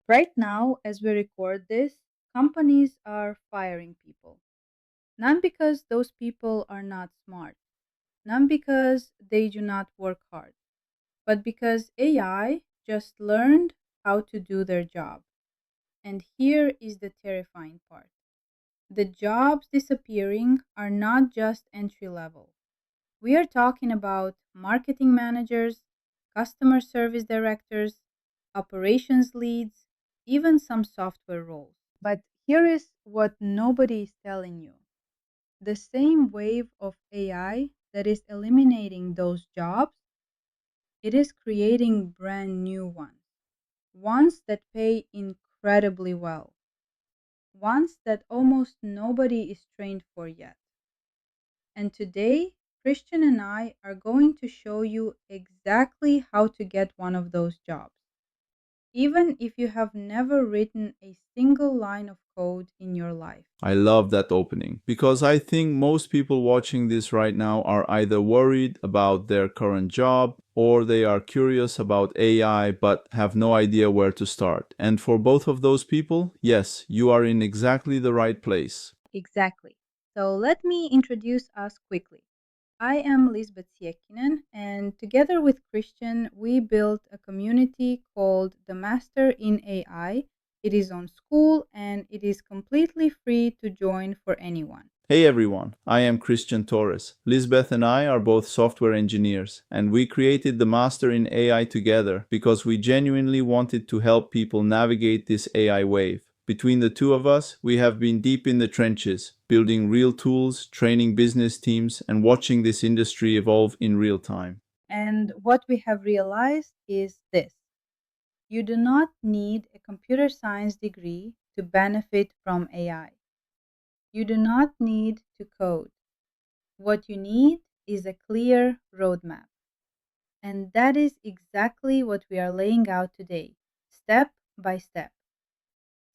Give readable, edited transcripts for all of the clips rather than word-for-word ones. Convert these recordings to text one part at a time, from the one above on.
Right now, as we record this, companies are firing people. Not because those people are not smart, not because they do not work hard, but because AI just learned how to do their job. And here is the terrifying part: the jobs disappearing are not just entry level. We are talking about marketing managers, customer service directors, operations leads, even some software roles. But here is what nobody is telling you: the same wave of AI that is eliminating those jobs, it is creating brand new ones that pay incredibly well, ones that almost nobody is trained for yet. And today, Christian and I are going to show you exactly how to get one of those jobs, even if you have never written a single line of code in your life. I love that opening because I think most people watching this right now are either worried about their current job or they are curious about AI but have no idea where to start. And for both of those people, yes, you are in exactly the right place. Exactly. So let me introduce us quickly. I am Lizbeth Siekkinen, and together with Christian, we built a community called the Master in AI. It is on school and it is completely free to join for anyone. Hey everyone, I am Christian Torres. Lizbeth and I are both software engineers, and we created the Master in AI together because we genuinely wanted to help people navigate this AI wave. Between the two of us, we have been deep in the trenches, building real tools, training business teams, and watching this industry evolve in real time. And what we have realized is this: you do not need a computer science degree to benefit from AI. You do not need to code. What you need is a clear roadmap. And that is exactly what we are laying out today, step by step.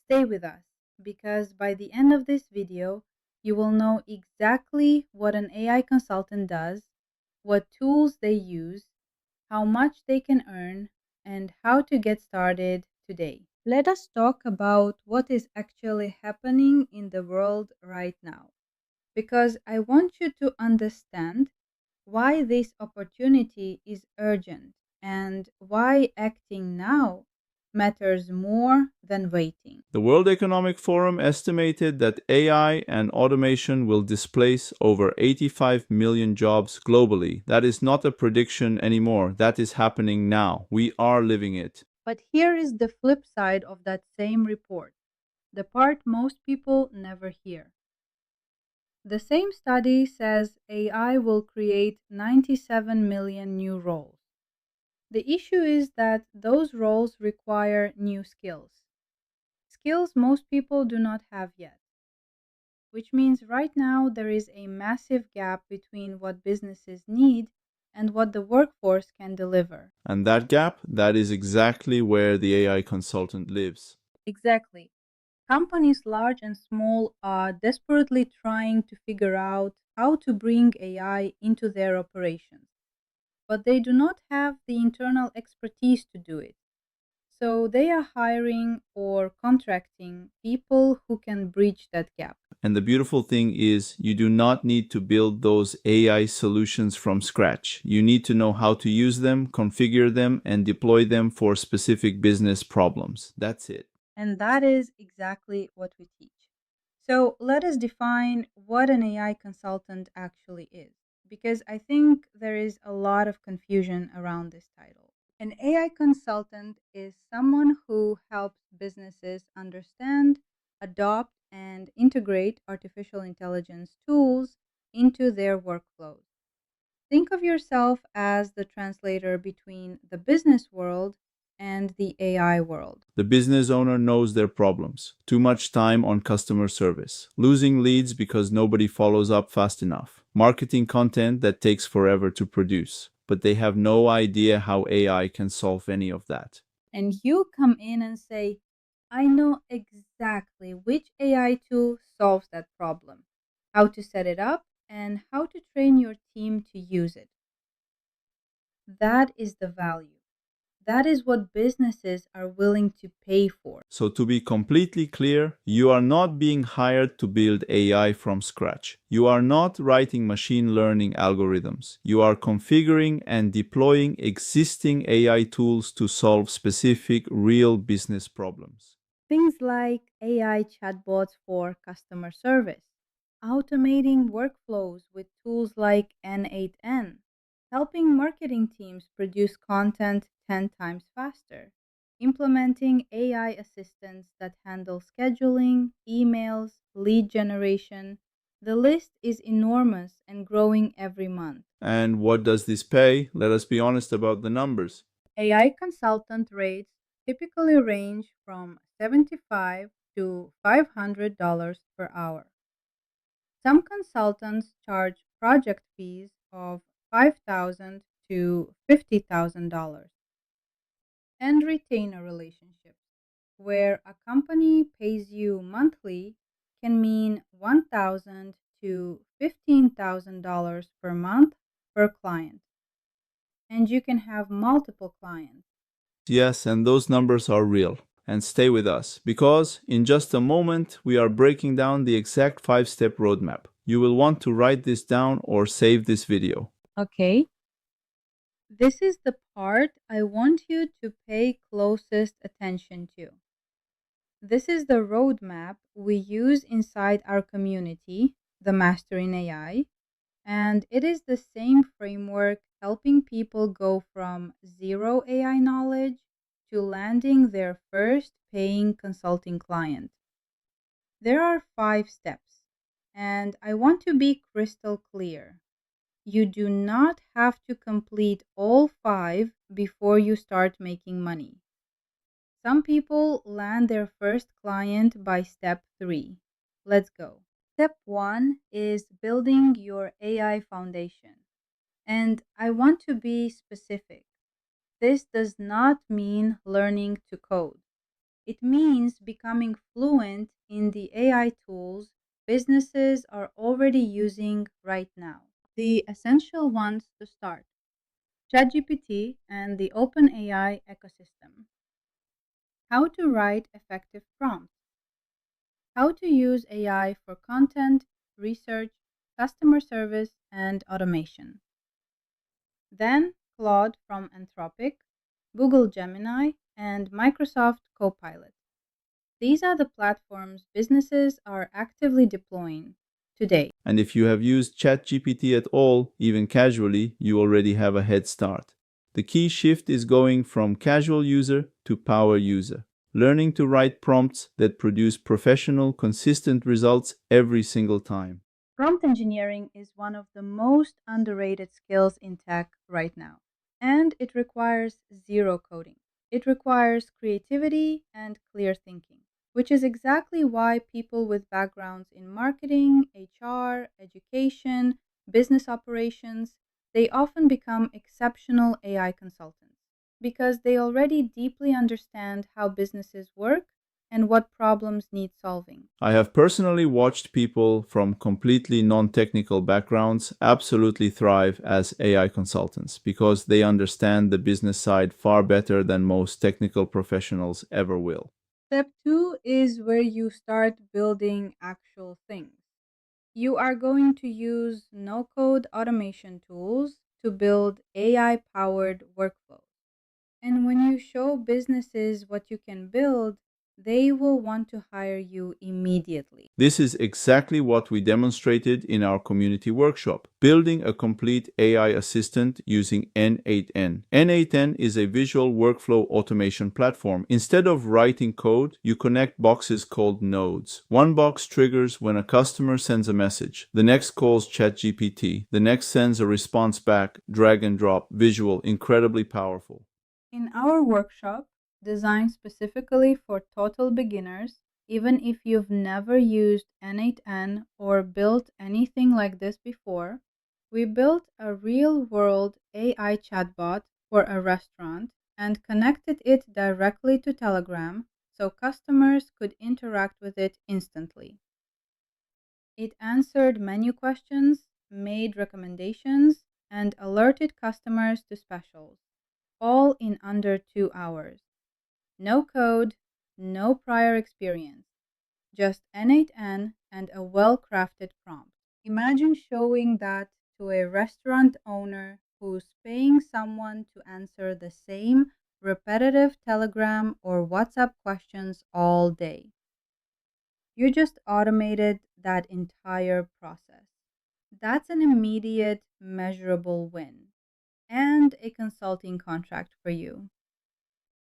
Stay with us, because by the end of this video, you will know exactly what an AI consultant does, what tools they use, how much they can earn, and how to get started today. Let us talk about what is actually happening in the world right now, because I want you to understand why this opportunity is urgent and why acting now matters more than waiting. The World Economic Forum estimated that AI and automation will displace over 85 million jobs globally. That is not a prediction anymore. That is happening now. We are living it. But here is the flip side of that same report, the part most people never hear. The same study says AI will create 97 million new roles. The issue is that those roles require new skills, skills most people do not have yet, which means right now there is a massive gap between what businesses need and what the workforce can deliver. And that gap, that is exactly where the AI consultant lives. Exactly. Companies large and small are desperately trying to figure out how to bring AI into their operations, but they do not have the internal expertise to do it. So they are hiring or contracting people who can bridge that gap. And the beautiful thing is, you do not need to build those AI solutions from scratch. You need to know how to use them, configure them, and deploy them for specific business problems. That's it. And that is exactly what we teach. So let us define what an AI consultant actually is, because I think there is a lot of confusion around this title. An AI consultant is someone who helps businesses understand, adopt, and integrate artificial intelligence tools into their workflows. Think of yourself as the translator between the business world and the AI world. The business owner knows their problems. Too much time on customer service. Losing leads because nobody follows up fast enough. Marketing content that takes forever to produce. But they have no idea how AI can solve any of that. And you come in and say, I know exactly which AI tool solves that problem, how to set it up, and how to train your team to use it. That is the value. That is what businesses are willing to pay for. So, to be completely clear, you are not being hired to build AI from scratch. You are not writing machine learning algorithms. You are configuring and deploying existing AI tools to solve specific real business problems. Things like AI chatbots for customer service, automating workflows with tools like N8N, helping marketing teams produce content 10 times faster, implementing AI assistants that handle scheduling, emails, lead generation. The list is enormous and growing every month. And what does this pay? Let us be honest about the numbers. AI consultant rates typically range from $75 to $500 per hour. Some consultants charge project fees of $5,000 to $50,000, and retainer relationships, where a company pays you monthly, can mean $1,000 to $15,000 per month per client, and you can have multiple clients. Yes, and those numbers are real. And stay with us, because in just a moment we are breaking down the exact 5-step roadmap. You will want to write this down or save this video. Okay, this is the part I want you to pay closest attention to. This is the roadmap we use inside our community, the Master in AI, and it is the same framework helping people go from zero AI knowledge to landing their first paying consulting client. There are 5 steps, and I want to be crystal clear. You do not have to complete all 5 before you start making money. Some people land their first client by step 3. Let's go. Step 1 is building your AI foundation. And I want to be specific. This does not mean learning to code. It means becoming fluent in the AI tools businesses are already using right now. The essential ones to start: ChatGPT and the OpenAI ecosystem, how to write effective prompts, how to use AI for content, research, customer service, and automation. Then Claude from Anthropic, Google Gemini, and Microsoft Copilot. These are the platforms businesses are actively deploying today. And if you have used ChatGPT at all, even casually, you already have a head start. The key shift is going from casual user to power user, learning to write prompts that produce professional, consistent results every single time. Prompt engineering is one of the most underrated skills in tech right now, and it requires zero coding. It requires creativity and clear thinking, which is exactly why people with backgrounds in marketing, HR, education, business operations, they often become exceptional AI consultants because they already deeply understand how businesses work and what problems need solving. I have personally watched people from completely non-technical backgrounds absolutely thrive as AI consultants because they understand the business side far better than most technical professionals ever will. Step 2 is where you start building actual things. You are going to use no code automation tools to build AI powered workflows. And when you show businesses what you can build, they will want to hire you immediately. This is exactly what we demonstrated in our community workshop, building a complete AI assistant using N8N. N8N is a visual workflow automation platform. Instead of writing code, you connect boxes called nodes. One box triggers when a customer sends a message. The next calls ChatGPT. The next sends a response back, drag and drop, visual, incredibly powerful. In our workshop, designed specifically for total beginners, even if you've never used N8N or built anything like this before, we built a real world AI chatbot for a restaurant and connected it directly to Telegram so customers could interact with it instantly. It answered menu questions, made recommendations, and alerted customers to specials. all in under 2 hours. No code, no prior experience, just N8N and a well crafted prompt. Imagine showing that to a restaurant owner who's paying someone to answer the same repetitive Telegram or WhatsApp questions all day. You just automated that entire process. That's an immediate, measurable win and a consulting contract for you.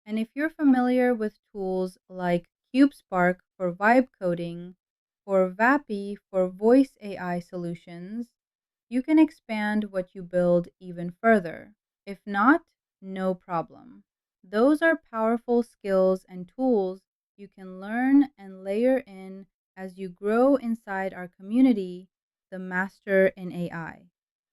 And if you're familiar with tools like CubeSpark for vibe coding or Vappy for voice AI solutions, you can expand what you build even further. If not, no problem. Those are powerful skills and tools you can learn and layer in as you grow inside our community, the Master in AI.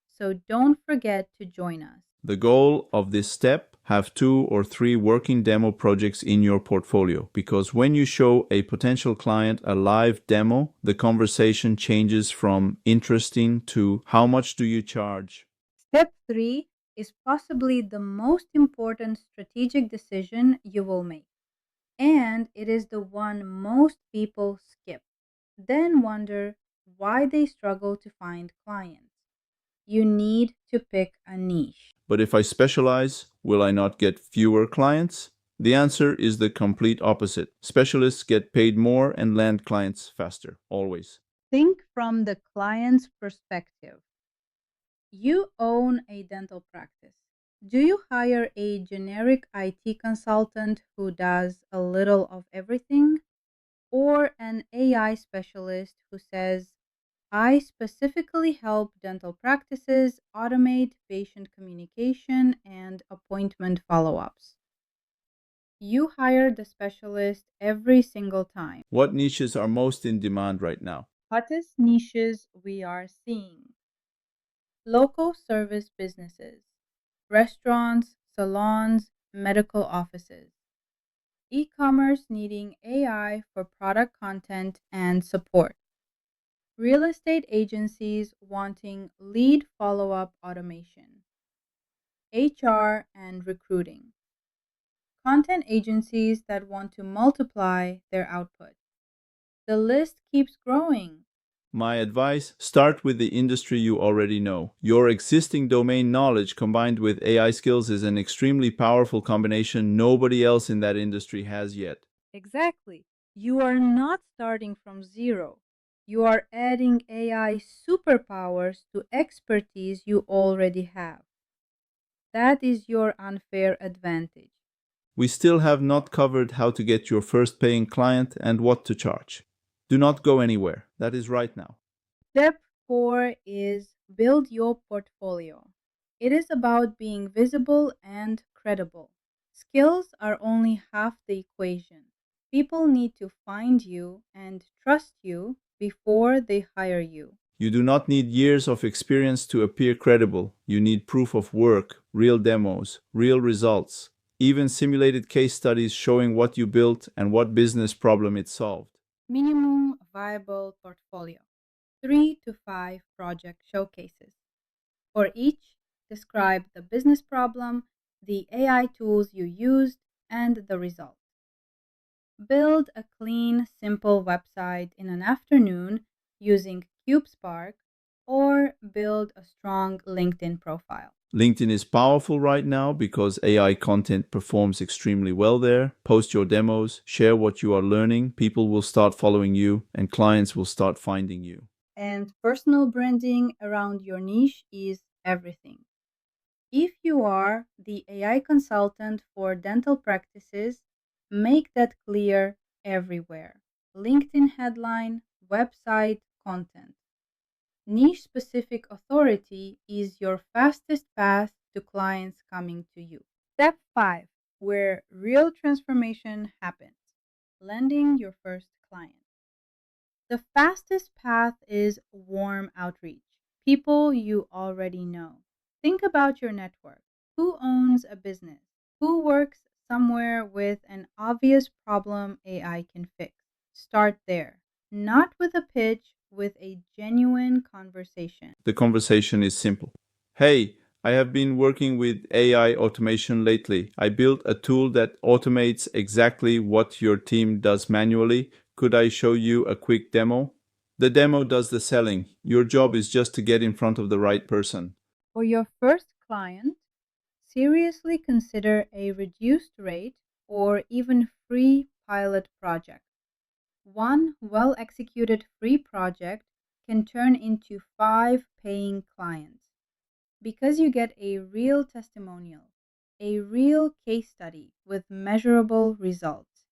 So don't forget to join us. The goal of this step, have 2 or 3 working demo projects in your portfolio, because when you show a potential client a live demo, the conversation changes from interesting to how much do you charge? Step 3 is possibly the most important strategic decision you will make, and it is the one most people skip, then wonder why they struggle to find clients. You need to pick a niche. But if I specialize, will I not get fewer clients? The answer is the complete opposite. Specialists get paid more and land clients faster, always. Think from the client's perspective. You own a dental practice. Do you hire a generic IT consultant who does a little of everything? Or an AI specialist who says, I specifically help dental practices automate patient communication and appointment follow ups? You hire the specialist every single time. What niches are most in demand right now? Hottest niches we are seeing: local service businesses, restaurants, salons, medical offices, e commerce needing AI for product content and support, real estate agencies wanting lead follow up automation, HR and recruiting, content agencies that want to multiply their output. The list keeps growing. My advice, start with the industry you already know. Your existing domain knowledge combined with AI skills is an extremely powerful combination nobody else in that industry has yet. Exactly. You are not starting from zero. You are adding AI superpowers to expertise you already have. That is your unfair advantage. We still have not covered how to get your first paying client and what to charge. Do not go anywhere. That is right now. Step 4 is build your portfolio. It is about being visible and credible. Skills are only half the equation. People need to find you and trust you before they hire you. You do not need years of experience to appear credible. You need proof of work, real demos, real results, even simulated case studies showing what you built and what business problem it solved. Minimum viable portfolio: 3 to 5 project showcases. For each, describe the business problem, the AI tools you used, and the result. Build a clean, simple website in an afternoon using CubeSpark, or build a strong LinkedIn profile. LinkedIn is powerful right now because AI content performs extremely well there. Post your demos, share what you are learning, people will start following you, and clients will start finding you. And personal branding around your niche is everything. If you are the AI consultant for dental practices, make that clear everywhere. LinkedIn headline, website, content. Niche specific authority is your fastest path to clients coming to you. Step 5, where real transformation happens: landing your first client. The fastest path is warm outreach, people you already know. Think about your network. Who owns a business? Who works somewhere with an obvious problem AI can fix? Start there. Not with a pitch, with a genuine conversation. The conversation is simple. Hey, I have been working with AI automation lately. I built a tool that automates exactly what your team does manually. Could I show you a quick demo? The demo does the selling. Your job is just to get in front of the right person. For your first client, seriously consider a reduced rate or even free pilot project. One well executed free project can turn into five paying clients because you get a real testimonial, a real case study with measurable results.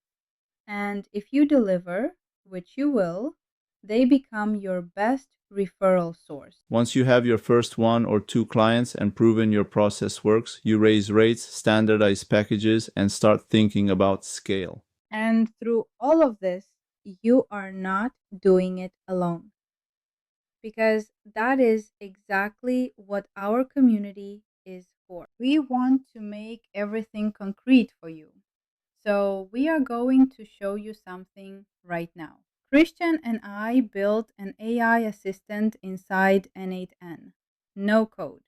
And if you deliver, which you will, they become your best referral source. Once you have your first one or two clients and proven your process works, you raise rates, standardize packages, and start thinking about scale. And through all of this, you are not doing it alone because that is exactly what our community is for. We want to make everything concrete for you. So, we are going to show you something right now. Christian and I built an AI assistant inside N8N, no code.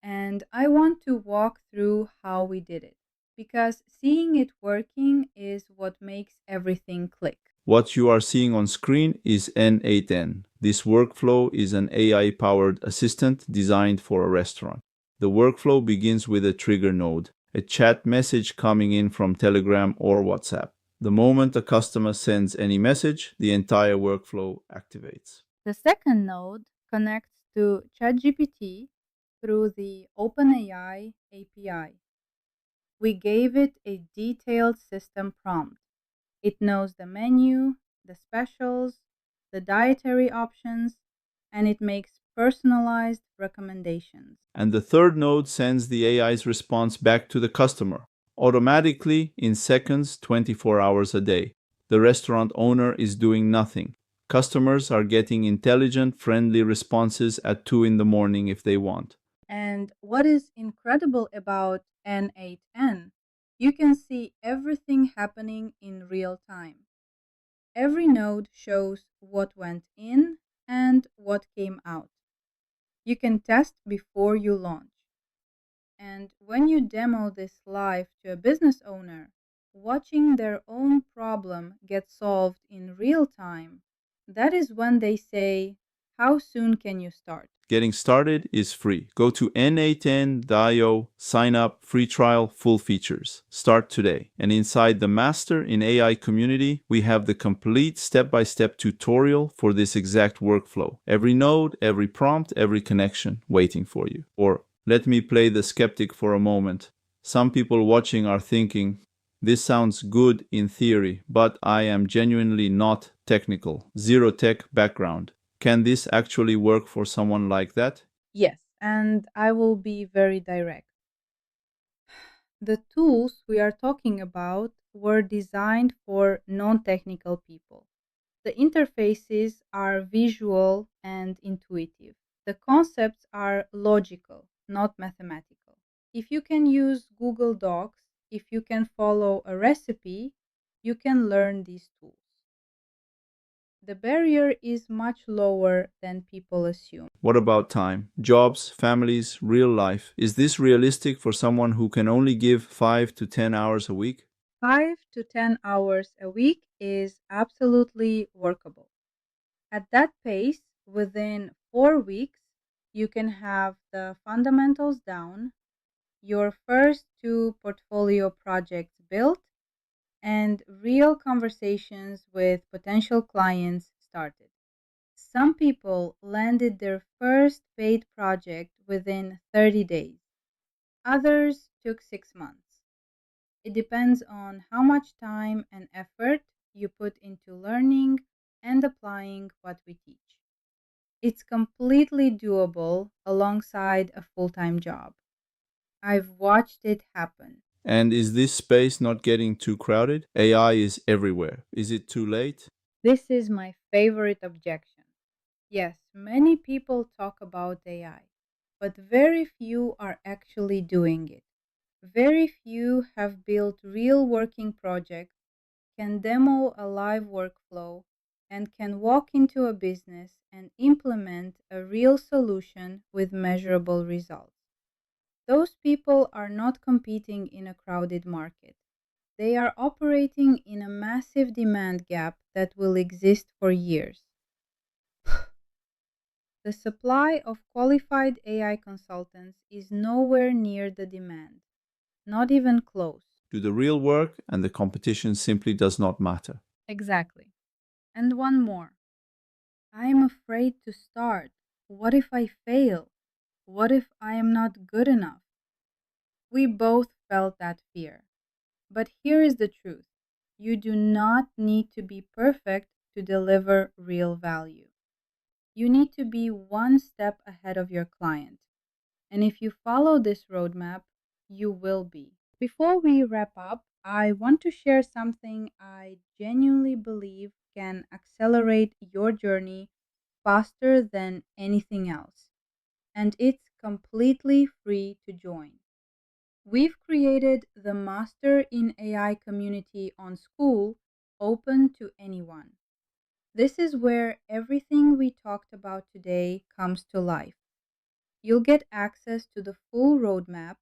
And I want to walk through how we did it because seeing it working is what makes everything click. What you are seeing on screen is N8N. This workflow is an AI-powered assistant designed for a restaurant. The workflow begins with a trigger node, a chat message coming in from Telegram or WhatsApp. The moment a customer sends any message, the entire workflow activates. The second node connects to ChatGPT through the OpenAI API. We gave it a detailed system prompt. It knows the menu, the specials, the dietary options, and it makes personalized recommendations. And the third node sends the AI's response back to the customer, automatically in seconds, 24 hours a day. The restaurant owner is doing nothing. Customers are getting intelligent, friendly responses at 2 in the morning if they want. And what is incredible about N8N, you can see everything happening in real time. Every node shows what went in and what came out. You can test before you launch. And when you demo this live to a business owner, watching their own problem get solved in real time, that is when they say, how soon can you start? Getting started is free. Go to na10.io, sign up, free trial, full features. Start today. And inside the Master in AI community, we have the complete step-by-step tutorial for this exact workflow. Every node, every prompt, every connection waiting for you. Or let me play the skeptic for a moment. Some people watching are thinking, this sounds good in theory, but I am genuinely not technical. Zero tech background. Can this actually work for someone like that? Yes, and I will be very direct. The tools we are talking about were designed for non technical people. The interfaces are visual and intuitive. The concepts are logical, not mathematical. If you can use Google Docs, if you can follow a recipe, you can learn these tools. The barrier is much lower than people assume. What about time? Jobs, families, real life. Is this realistic for someone who can only give 5 to 10 hours a week? 5 to 10 hours a week is absolutely workable. At that pace, within 4 weeks, you can have the fundamentals down, your first two portfolio projects built, and real conversations with potential clients started. Some people landed their first paid project within 30 days, others took 6 months. It depends on how much time and effort you put into learning and applying what we teach. It's completely doable alongside a full time job. I've watched it happen. And is this space not getting too crowded? AI is everywhere. Is it too late? This is my favorite objection. Yes, many people talk about AI, but very few are actually doing it. Very few have built real working projects, can demo a live workflow, and can walk into a business and implement a real solution with measurable results. Those people are not competing in a crowded market. They are operating in a massive demand gap that will exist for years. The supply of qualified AI consultants is nowhere near the demand, not even close. Do the real work, and the competition simply does not matter. Exactly. And one more. I am afraid to start. What if I fail? What if I am not good enough? We both felt that fear. But here is the truth: you do not need to be perfect to deliver real value. You need to be one step ahead of your client. And if you follow this roadmap, you will be. Before we wrap up, I want to share something I genuinely believe can accelerate your journey faster than anything else. And it's completely free to join. We've created the Master in AI community on School, open to anyone. This is where everything we talked about today comes to life. You'll get access to the full roadmap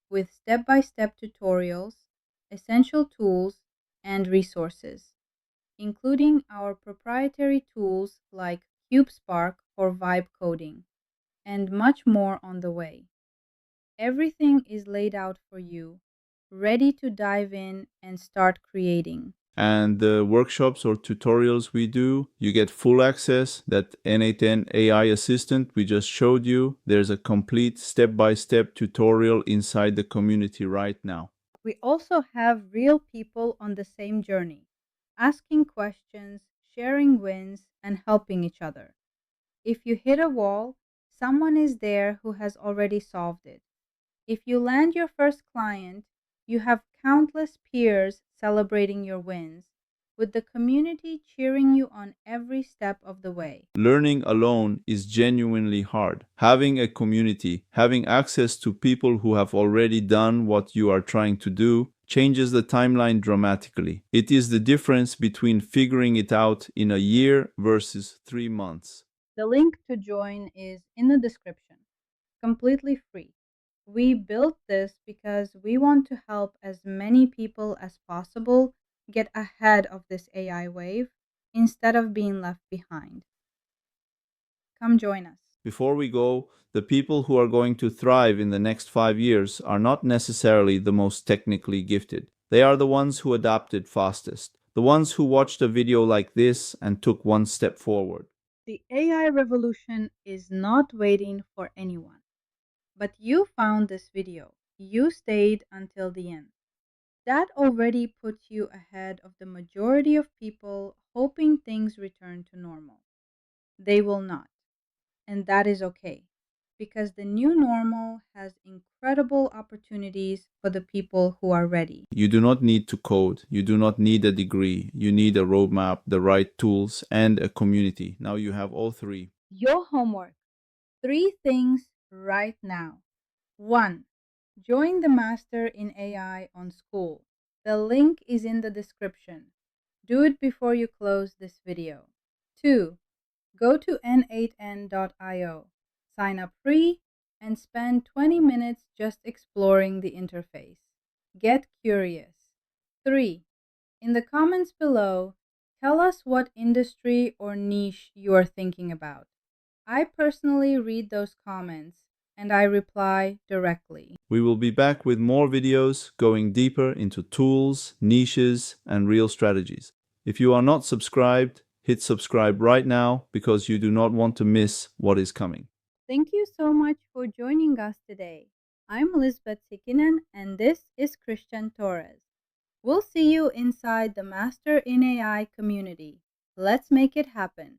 with step by step tutorials, essential tools, and resources, including our proprietary tools like CubeSpark for vibe coding, and much more on the way. Everything is laid out for you, ready to dive in and start creating. And the workshops or tutorials we do, you get full access. That N8N AI assistant we just showed you, there's a complete step-by-step tutorial inside the community right now. We also have real people on the same journey, asking questions, sharing wins, and helping each other. If you hit a wall, someone is there who has already solved it. If you land your first client, you have countless peers celebrating your wins, with the community cheering you on every step of the way. Learning alone is genuinely hard. Having a community, having access to people who have already done what you are trying to do, changes the timeline dramatically. It is the difference between figuring it out in a year versus 3 months. The link to join is in the description, completely free. We built this because we want to help as many people as possible get ahead of this AI wave instead of being left behind. Come join us. Before we go, the people who are going to thrive in the next 5 years are not necessarily the most technically gifted. They are the ones who adapted fastest, the ones who watched a video like this and took one step forward. The AI revolution is not waiting for anyone. But you found this video. You stayed until the end. That already puts you ahead of the majority of people hoping things return to normal. They will not. And that is okay, because the new normal has incredible opportunities for the people who are ready. You do not need to code. You do not need a degree. You need a roadmap, the right tools, and a community. Now you have all three. Your homework: three things right now. 1. Join the Master in AI on School. The link is in the description. Do it before you close this video. 2. Go to n8n.io, sign up free, and spend 20 minutes just exploring the interface. Get curious. 3. In the comments below, tell us what industry or niche you are thinking about. I personally read those comments and I reply directly. We will be back with more videos going deeper into tools, niches, and real strategies. If you are not subscribed, hit subscribe right now because you do not want to miss what is coming. Thank you so much for joining us today. I'm Lizbeth Siekkinen and this is Torres. We'll see you inside the Master in AI community. Let's make it happen.